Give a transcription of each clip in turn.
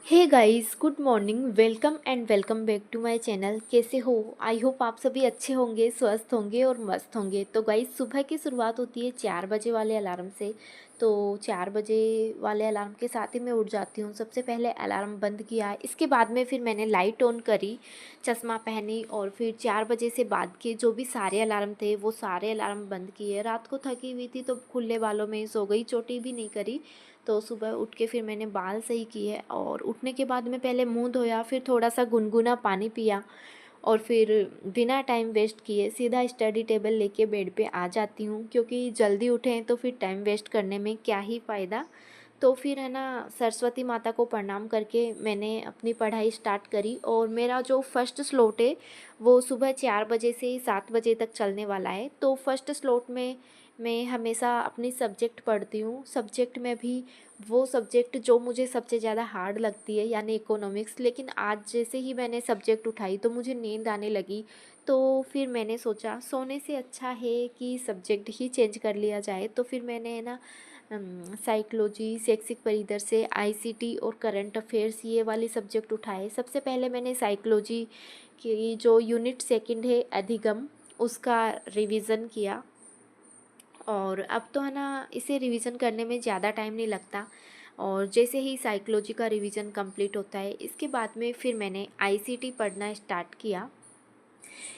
Hey guys, good morning. Welcome and welcome back to my channel. कैसे हो? I hope आप सभी अच्छे होंगे, स्वस्थ होंगे और मस्त होंगे। तो गाइस, सुबह की शुरुआत होती है 4 बजे वाले अलार्म से। तो 4 बजे वाले अलार्म के साथ ही मैं उठ जाती हूँ। सबसे पहले अलार्म बंद किया, इसके बाद में फिर मैंने लाइट ऑन करी, चश्मा पहनी और फिर 4 बजे से बाद के जो भी सारे अलार्म थे वो सारे अलार्म बंद किए। रात को थकी हुई थी तो खुले बालों में ही सो गई, चोटी भी नहीं करी। तो सुबह उठ के फिर मैंने बाल सही किए और उठने के बाद में पहले मुंह धोया, फिर थोड़ा सा गुनगुना पानी पिया और फिर बिना टाइम वेस्ट किए सीधा स्टडी टेबल लेके बेड पे आ जाती हूँ, क्योंकि जल्दी उठें तो फिर टाइम वेस्ट करने में क्या ही फ़ायदा। तो फिर है ना, सरस्वती माता को प्रणाम करके मैंने अपनी पढ़ाई स्टार्ट करी और मेरा जो फर्स्ट स्लॉट है वो सुबह 4 बजे से 7 बजे तक चलने वाला है। तो फर्स्ट स्लॉट में मैं हमेशा अपनी सब्जेक्ट पढ़ती हूँ। सब्जेक्ट में भी वो सब्जेक्ट जो मुझे सबसे ज़्यादा हार्ड लगती है, यानी इकोनॉमिक्स। लेकिन आज जैसे ही मैंने सब्जेक्ट उठाई तो मुझे नींद आने लगी। तो फिर मैंने सोचा सोने से अच्छा है कि सब्जेक्ट ही चेंज कर लिया जाए। तो फिर मैंने है ना साइकोलॉजी, शैक्षिक परिदृश्य, आईसीटी और करंट अफेयर्स ये वाले सब्जेक्ट उठाए। सबसे पहले मैंने साइकोलॉजी की जो यूनिट सेकंड है अधिगम, उसका रिवीजन किया। और अब तो है ना, इसे रिवीजन करने में ज़्यादा टाइम नहीं लगता। और जैसे ही साइकोलॉजी का रिवीजन कंप्लीट होता है इसके बाद में फिर मैंने आईसीटी पढ़ना स्टार्ट किया।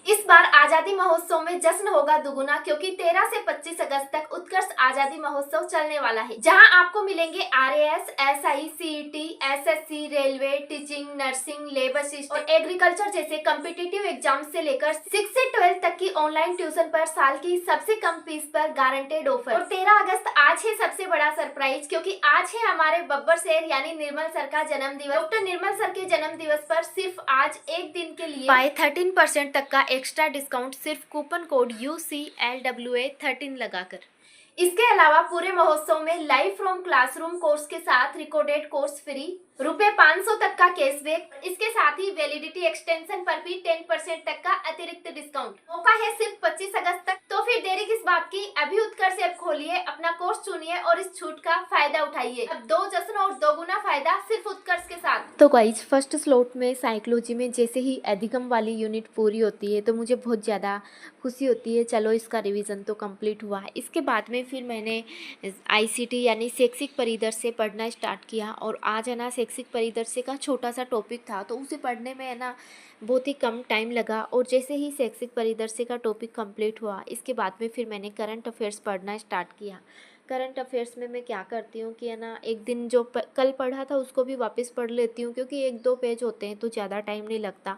इस बार आजादी महोत्सव में जश्न होगा दुगुना, क्योंकि 13 से 25 अगस्त तक उत्कर्ष आजादी महोत्सव चलने वाला है, जहां आपको मिलेंगे RAS, SI, CET, SSC, railway, teaching, nursing, labour assistant और एग्रीकल्चर जैसे कम्पिटिटिव एग्जाम से लेकर 6 से 12 तक की ऑनलाइन ट्यूशन पर साल की सबसे कम फीस पर गारंटेड ऑफर। और 13 अगस्त आज है सबसे बड़ा सरप्राइज, क्योंकि आज है हमारे बब्बर शेर यानी निर्मल सर का जन्म दिवस। डॉक्टर निर्मल सर के जन्म दिवस पर सिर्फ आज एक दिन के लिए बाय 13% तक का एक्स्ट्रा डिस्काउंट, सिर्फ कूपन कोड UCLWA13 लगाकर। इसके अलावा पूरे महोत्सव में लाइव फ्रॉम क्लासरूम कोर्स के साथ रिकॉर्डेड कोर्स फ्री, ₹500 तक का कैशबैक, इसके साथ ही वैलिडिटी एक्सटेंशन पर भी 10% तक का अतिरिक्त डिस्काउंट। मौका है सिर्फ 25 अगस्त तक, तो फिर देरी किस बात की? अभी उत्कर्ष ऐप खोलिए, अपना कोर्स चुनिए और इस छूट का फायदा उठाइए। अब 2 जश्न और 2 गुना फायदा सिर्फ उत्कर्ष के साथ। तो गाइज, फर्स्ट स्लॉट में साइकोलॉजी में जैसे ही अधिगम वाली यूनिट पूरी होती है तो मुझे बहुत ज़्यादा खुशी होती है, चलो इसका रिवीजन तो कंप्लीट हुआ है। इसके बाद में फिर मैंने आईसीटी यानी शैक्षिक परिदृश्य पढ़ना स्टार्ट किया। और आज है ना, शैक्षिक परिदृश्य का छोटा सा टॉपिक था तो उसे पढ़ने में है ना बहुत ही कम टाइम लगा। और जैसे ही शैक्षिक परिदृश्य का टॉपिक कंप्लीट हुआ इसके बाद में फिर मैंने करंट अफेयर्स पढ़ना स्टार्ट किया। करंट अफेयर्स में मैं क्या करती हूँ कि है ना, एक दिन जो कल पढ़ा था उसको भी वापस पढ़ लेती हूँ, क्योंकि 1-2 पेज होते हैं तो ज़्यादा टाइम नहीं लगता।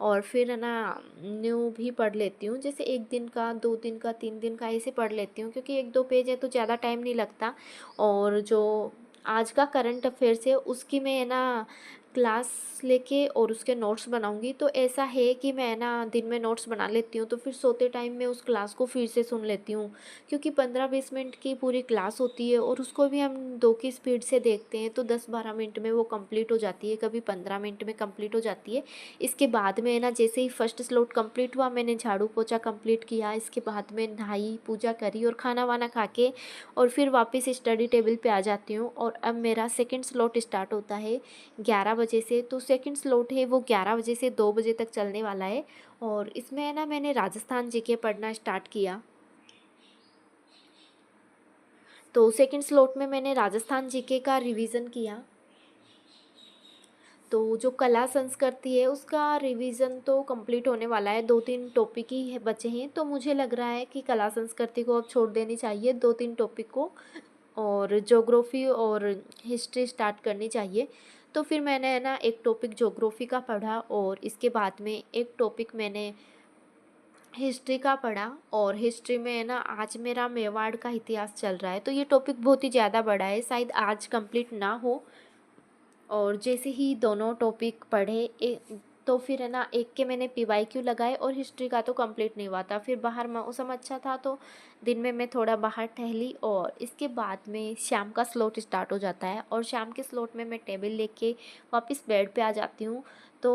और फिर है ना, न्यू भी पढ़ लेती हूँ, जैसे 1 दिन का, 2 दिन का, 3 दिन का ऐसे पढ़ लेती हूँ, क्योंकि 1-2 पेज है तो ज़्यादा टाइम नहीं लगता। और जो आज का करंट अफेयर्स है उसकी मैं है ना क्लास लेके और उसके नोट्स बनाऊंगी। तो ऐसा है कि मैं ना दिन में नोट्स बना लेती हूँ तो फिर सोते टाइम में उस क्लास को फिर से सुन लेती हूँ, क्योंकि 15-20 मिनट की पूरी क्लास होती है और उसको भी हम 2 की स्पीड से देखते हैं तो 10-12 मिनट में वो कंप्लीट हो जाती है, कभी 15 मिनट में कंप्लीट हो जाती है। इसके बाद में ना, जैसे ही फर्स्ट स्लॉट कंप्लीट हुआ मैंने झाड़ू पोछा कंप्लीट किया, इसके बाद में नहाई, पूजा करी और खाना वाना खा के और फिर वापस स्टडी टेबल पे आ जाती हूँ। और अब मेरा सेकंड स्लॉट स्टार्ट होता है 11 बजे से। तो सेकंड स्लॉट है वो 11 बजे से 2 बजे तक चलने वाला है। और इसमें है ना, मैंने राजस्थान जीके पढ़ना स्टार्ट किया। तो सेकंड स्लॉट में मैंने राजस्थान जीके का रिवीजन किया। तो जो कला संस्कृति है उसका रिवीजन तो कंप्लीट होने वाला है, 2-3 टॉपिक ही बचे हैं। तो मुझे लग रहा है कि कला संस्कृति को अब छोड़ देनी चाहिए 2-3 टॉपिक को, और ज्योग्राफी और हिस्ट्री स्टार्ट करनी चाहिए। तो फिर मैंने है ना एक टॉपिक ज्योग्राफी का पढ़ा और इसके बाद में एक टॉपिक मैंने हिस्ट्री का पढ़ा। और हिस्ट्री में है ना, आज मेरा मेवाड़ का इतिहास चल रहा है तो ये टॉपिक बहुत ही ज़्यादा बड़ा है, शायद आज कंप्लीट ना हो। और जैसे ही दोनों टॉपिक पढ़े तो फिर है ना एक के मैंने PYQ लगाए और हिस्ट्री का तो कंप्लीट नहीं हुआ था। फिर बाहर मौसम अच्छा था तो दिन में मैं थोड़ा बाहर टहली और इसके बाद में शाम का स्लॉट स्टार्ट हो जाता है और शाम के स्लॉट में मैं टेबल लेके वापस बेड पे आ जाती हूँ। तो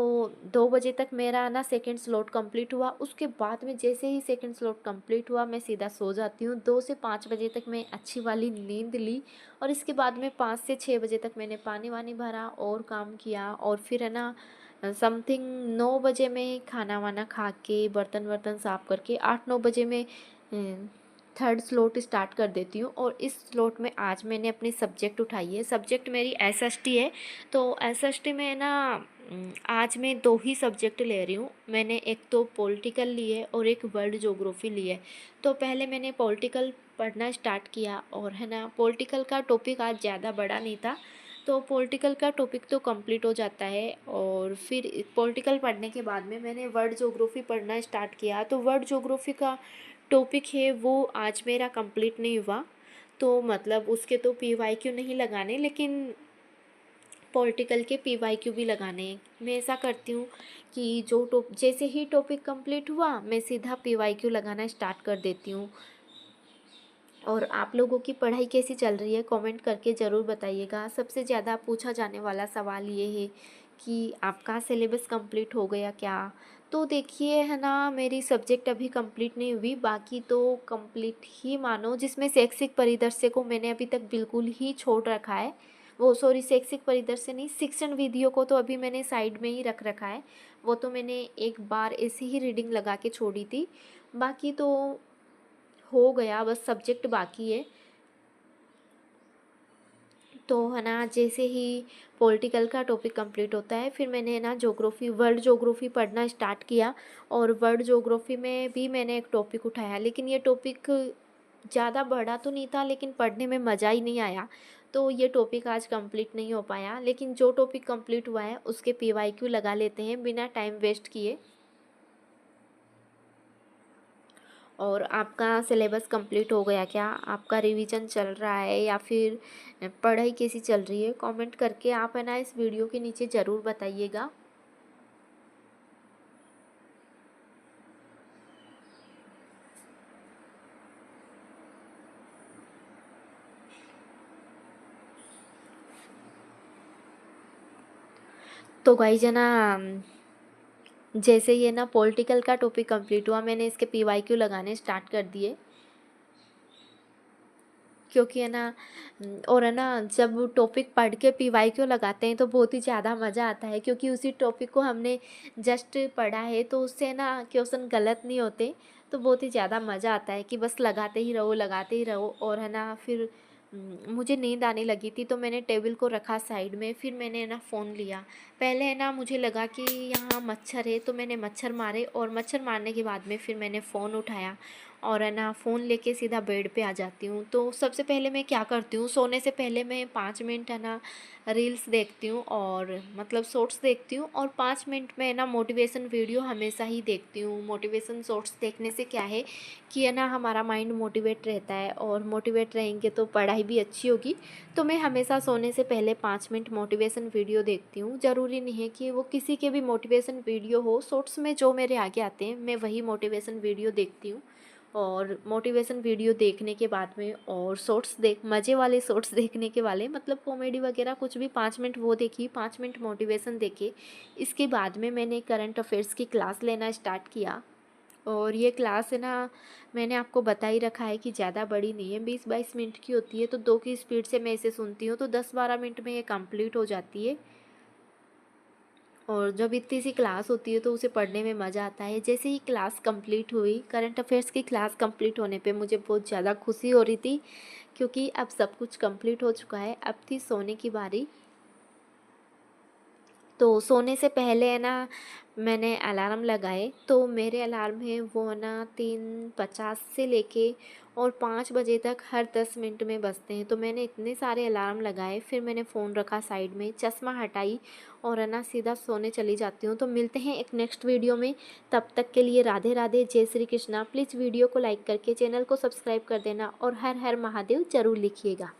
2 बजे तक मेरा ना सेकंड स्लॉट कंप्लीट हुआ। उसके बाद में जैसे ही सेकंड स्लॉट कंप्लीट हुआ मैं सीधा सो जाती हूँ। 2 से 5 बजे तक मैं अच्छी वाली नींद ली और इसके बाद में 5 से 6 बजे तक मैंने पानी वानी भरा और काम किया और फिर है ना समथिंग 9 बजे मैं खाना वाना खा के बर्तन वर्तन साफ़ करके 8-9 बजे मैं थर्ड स्लॉट स्टार्ट कर देती हूँ। और इस स्लॉट में आज मैंने अपनी सब्जेक्ट उठाई है। सब्जेक्ट मेरी SST है। तो SST में ना आज मैं 2 ही सब्जेक्ट ले रही हूँ। मैंने एक तो पॉलिटिकल ली है और एक वर्ल्ड ज्योग्राफी ली है। तो पहले मैंने पॉलिटिकल पढ़ना स्टार्ट किया और है ना पॉलिटिकल का टॉपिक आज ज़्यादा बड़ा नहीं था। तो पॉलिटिकल का टॉपिक तो कंप्लीट हो जाता है और फिर पॉलिटिकल पढ़ने के बाद में मैंने वर्ल्ड ज्योग्राफी पढ़ना स्टार्ट किया। तो वर्ल्ड ज्योग्राफी का टॉपिक है वो आज मेरा कंप्लीट नहीं हुआ। तो मतलब उसके तो PYQ नहीं लगाने, लेकिन पॉलिटिकल के PYQ भी लगाने हैं। मैं ऐसा करती हूँ कि जैसे ही टॉपिक कंप्लीट हुआ मैं सीधा PYQ लगाना स्टार्ट कर देती हूँ। और आप लोगों की पढ़ाई कैसी चल रही है कमेंट करके ज़रूर बताइएगा। सबसे ज़्यादा पूछा जाने वाला सवाल ये है कि आपका सिलेबस कंप्लीट हो गया क्या? तो देखिए है ना मेरी सब्जेक्ट अभी कंप्लीट नहीं हुई, बाकी तो कंप्लीट ही मानो, जिसमें शैक्षिक परिदृश्य को मैंने अभी तक बिल्कुल ही छोड़ रखा है। वो सॉरी, शैक्षिक परिदृश्य नहीं, शिक्षण विधियों को तो अभी मैंने साइड में ही रख रखा है। वो तो मैंने एक बार ऐसे ही रीडिंग लगा के छोड़ी थी। बाकी तो हो गया, बस सब्जेक्ट बाकी है। तो है ना जैसे ही पॉलिटिकल का टॉपिक कंप्लीट होता है फिर मैंने ना ज्योग्राफी वर्ल्ड ज्योग्राफी पढ़ना स्टार्ट किया। और वर्ल्ड ज्योग्राफी में भी मैंने एक टॉपिक उठाया, लेकिन ये टॉपिक ज़्यादा बड़ा तो नहीं था लेकिन पढ़ने में मज़ा ही नहीं आया। तो ये टॉपिक आज कंप्लीट नहीं हो पाया, लेकिन जो टॉपिक कंप्लीट हुआ है उसके PYQ लगा लेते हैं बिना टाइम वेस्ट किए। और आपका सिलेबस कंप्लीट हो गया क्या? आपका रिवीजन चल रहा है या फिर पढ़ाई कैसी चल रही है? कमेंट करके आप है ना इस वीडियो के नीचे ज़रूर बताइएगा। तो गाइस है ना जैसे ये ना पॉलिटिकल का टॉपिक कंप्लीट हुआ मैंने इसके PYQ लगाने स्टार्ट कर दिए, क्योंकि है ना और है ना जब टॉपिक पढ़ के PYQ लगाते हैं तो बहुत ही ज़्यादा मज़ा आता है, क्योंकि उसी टॉपिक को हमने जस्ट पढ़ा है तो उससे ना क्वेश्चन गलत नहीं होते। तो बहुत ही ज़्यादा मज़ा आता है कि बस लगाते ही रहो। और है ना फिर मुझे नींद आने लगी थी तो मैंने टेबल को रखा साइड में, फिर मैंने ना फ़ोन लिया। पहले है ना मुझे लगा कि यहाँ मच्छर है तो मैंने मच्छर मारे और मच्छर मारने के बाद में फिर मैंने फ़ोन उठाया और है ना फ़ोन लेके सीधा बेड पे आ जाती हूँ। तो सबसे पहले मैं क्या करती हूँ, सोने से पहले मैं 5 मिनट है ना रील्स देखती हूँ और मतलब शॉर्ट्स देखती हूँ। और 5 मिनट में ना मोटिवेशन वीडियो हमेशा ही देखती हूँ। मोटिवेशन शॉर्ट्स देखने से क्या है कि है ना हमारा माइंड मोटिवेट रहता है और मोटिवेट रहेंगे तो पढ़ाई भी अच्छी होगी। तो मैं हमेशा सोने से पहले 5 मिनट मोटिवेशन वीडियो देखती हूँ। ज़रूरी नहीं है कि वो किसी के भी मोटिवेशन वीडियो हो, शॉर्ट्स में जो मेरे आगे आते हैं मैं वही मोटिवेशन वीडियो देखती हूँ। और मोटिवेशन वीडियो देखने के बाद में और शॉर्ट्स मज़े वाले शॉर्ट्स देखने के वाले मतलब कॉमेडी वगैरह कुछ भी 5 मिनट वो देखी, 5 मिनट मोटिवेशन देखे। इसके बाद में मैंने करंट अफेयर्स की क्लास लेना स्टार्ट किया। और ये क्लास है ना मैंने आपको बता ही रखा है कि ज़्यादा बड़ी नहीं है, 20-22 मिनट की होती है। तो 2 की स्पीड से मैं इसे सुनती हूँ तो 10-12 मिनट में ये कंप्लीट हो जाती है। और जब इतनी सी क्लास होती है तो उसे पढ़ने में मज़ा आता है। जैसे ही क्लास कंप्लीट हुई, करंट अफेयर्स की क्लास कंप्लीट होने पे मुझे बहुत ज़्यादा खुशी हो रही थी, क्योंकि अब सब कुछ कंप्लीट हो चुका है। अब थी सोने की बारी। तो सोने से पहले है ना मैंने अलार्म लगाए। तो मेरे अलार्म है वो है ना 3:50 से लेके और 5 बजे तक हर 10 मिनट में बजते हैं। तो मैंने इतने सारे अलार्म लगाए, फिर मैंने फ़ोन रखा साइड में, चश्मा हटाई और है ना सीधा सोने चली जाती हूँ। तो मिलते हैं एक नेक्स्ट वीडियो में, तब तक के लिए राधे राधे, जय श्री कृष्णा। प्लीज़ वीडियो को लाइक करके चैनल को सब्सक्राइब कर देना और हर हर महादेव ज़रूर लिखिएगा।